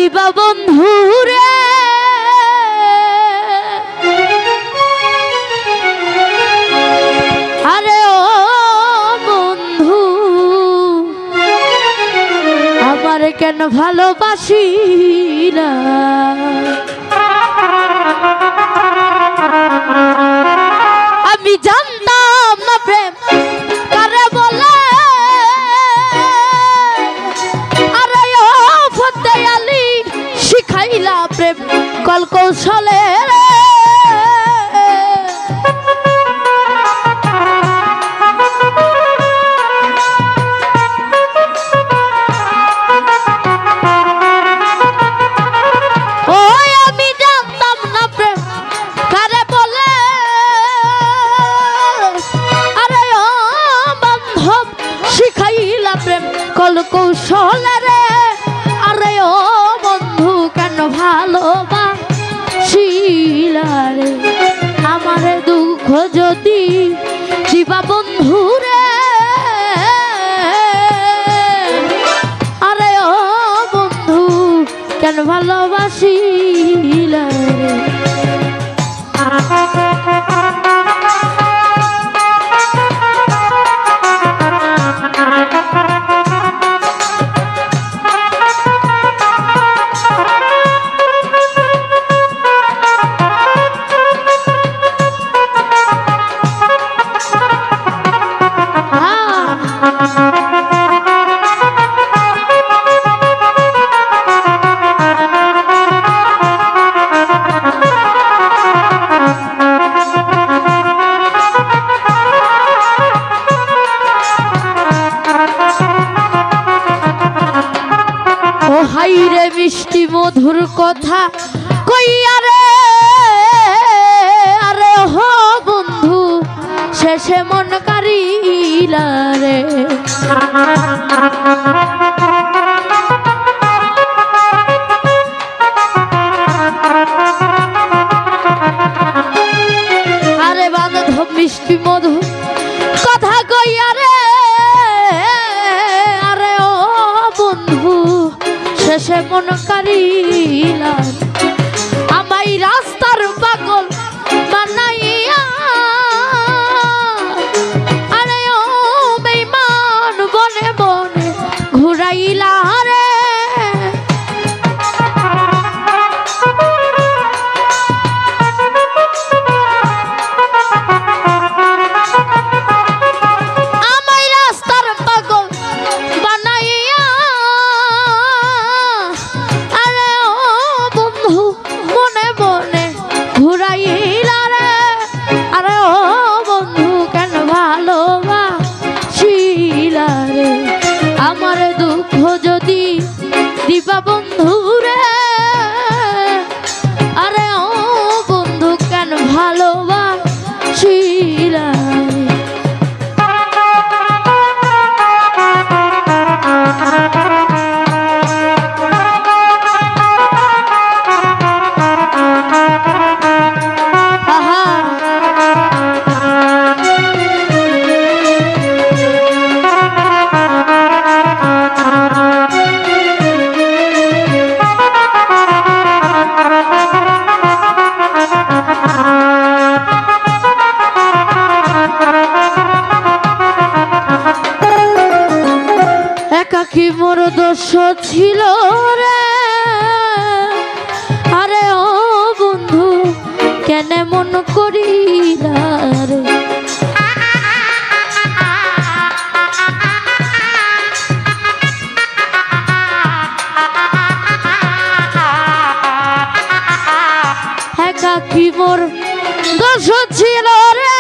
দিবা বন্ধুরে আরে ও বন্ধু আমার কেন ভালোবাসিলা আমি জানতাম না প্রেম কারে বলে আরে ও ফতে আলী শিখাইলা প্রেম কল কৌশলে কল কৌশলে রে আরে ও বন্ধু কেন ভালোবাসিলা রে আমার দুঃখ যদি দিবা বন্ধু রে আরে ও বন্ধু কেন ভালোবাসিলা রে হাইরে মিষ্টি মধুর কথা কইয়া রে আরে হো বন্ধু শেষে মন কারিলা রে আরে বান্ধব মিষ্টি মধুর কথা কইয়া রে আরে ও বন্ধু শেষে মন কারিলা আমায় রাস্তার পাগল বানাইয়া আরে ও বেঈমান বনে বনে ঘুরাইলা রে আমার দুঃখ যদি দিবা বন্ধু রে আরে ও বন্ধু কেন ভালোবাসিলা একাকী মোর দোষ ছিল রে আরে ও বন্ধু কেন মন করিলা রে একাকী মোর দোষ ছিল রে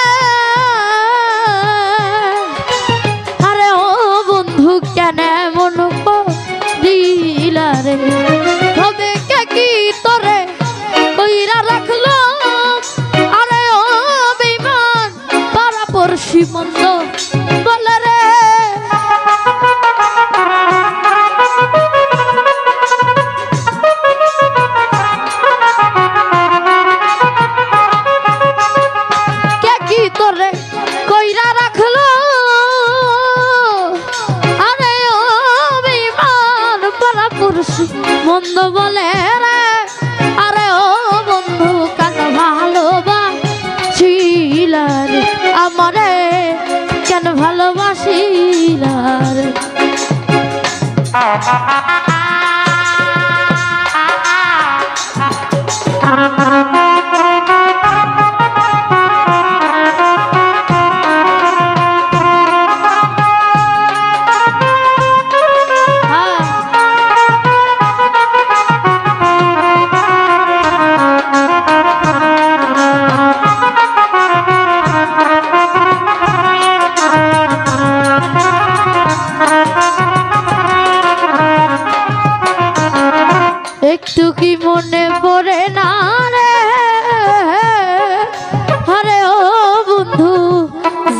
আরে ও বন্ধু কেন মন দিলা রে হবে কি তোরে কইরা রাখলো আরে ও বেঈমান পারা পড়শি মন্দ বলে রে পুরুষ মন্দ বলে রে, আরে ও বন্ধু কেন ভালোবাসিলা রে, আমারে কেন ভালোবাসিলা রে। একটু কি মনে পড়ে না রে, আরে ও বন্ধু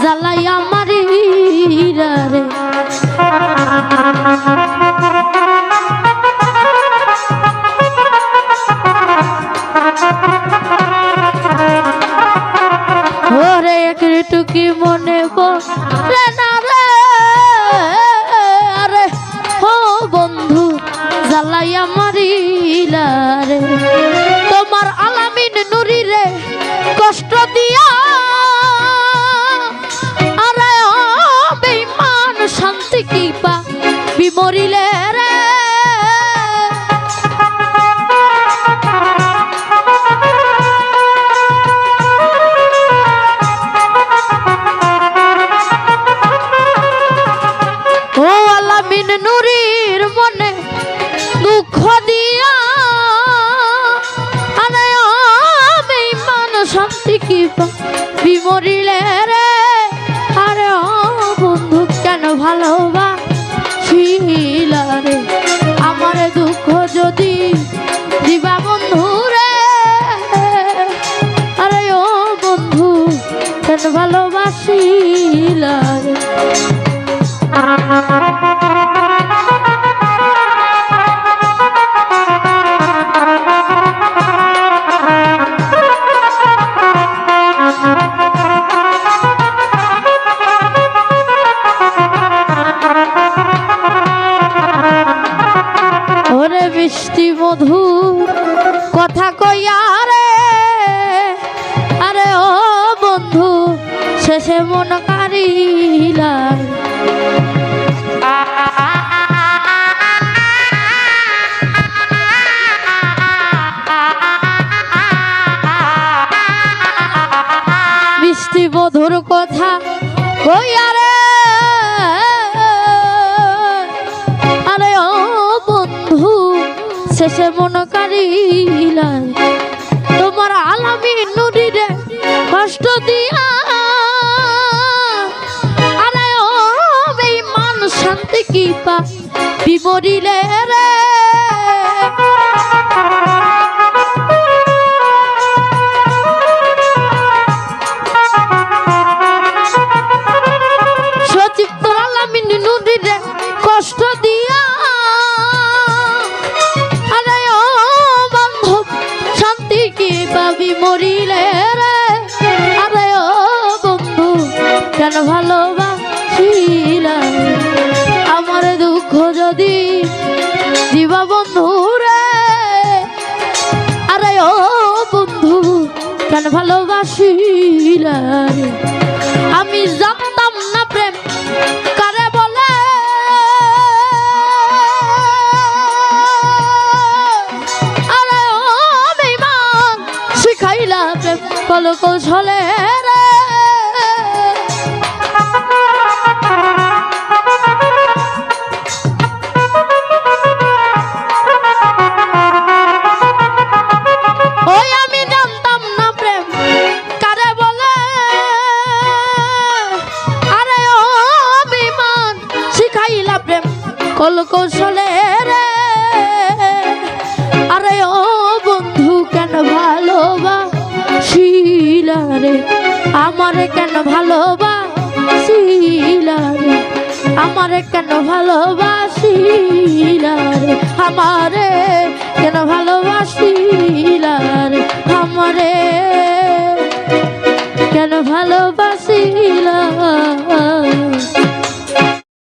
জ্বালাই আমারি রে। ওরে একটু কি মনে পড়ে না রে, আরে ও বন্ধু জ্বালাই আমারি রে। তোমার আলামিন নুরি রে কষ্ট দিয়া, আরে ও বেঈমান শান্তি কি পা বিমরিলে রে। ও আলামিন নুরির মনে দুঃখ দিয়া, আরে ও বেঈমান শান্তি কি বিমরিলে রে। আরে ও বন্ধু কেন ভালোবাসিলা রে, আমার দুঃখ যদি দিবা বন্ধু রে, আরে ও বন্ধু কেন ভালোবাসিলা রে। মিষ্টি মধু কথা কইয়া রে, আরে ও বন্ধু শেষে মন কারিলা। মিষ্টি মধুর কথা কইয়া রে, আরে ও বন্ধু শেষে মন কারিলা। তোমার আলামিন নুরি রে কষ্ট দিয়া, আরে ও বেঈমান শান্তি কি পা বিমরিলে রে। সচিব তোর আলামিন নুরি রে কষ্ট দিয়া, মরিলে রে, আরে ও বন্ধু কেন ভালোবাসিলা, আমার দুঃখ যদি দিবা বন্ধু রে, আরে ও বন্ধু কেন ভালোবাসিলা রে। আমি জানতাম না প্রেম কারে বলে, আরে ও বেঈমান শিখাইলা প্রেম কল কৌশলে রে। ওই আমি জানতাম না প্রেম কারে বলে, আরে ও বেঈমান শিখাইলা প্রেম কল কৌশলে রে। আরে ও বন্ধু কেন ভালোবাসিলা রে, আমারে কেন ভালোবাসিলা রে, আমারে কেন ভালোবাসিলা রে, আমারে কেন ভালোবাসিলা রে, আমারে কেন ভালোবাসিলা।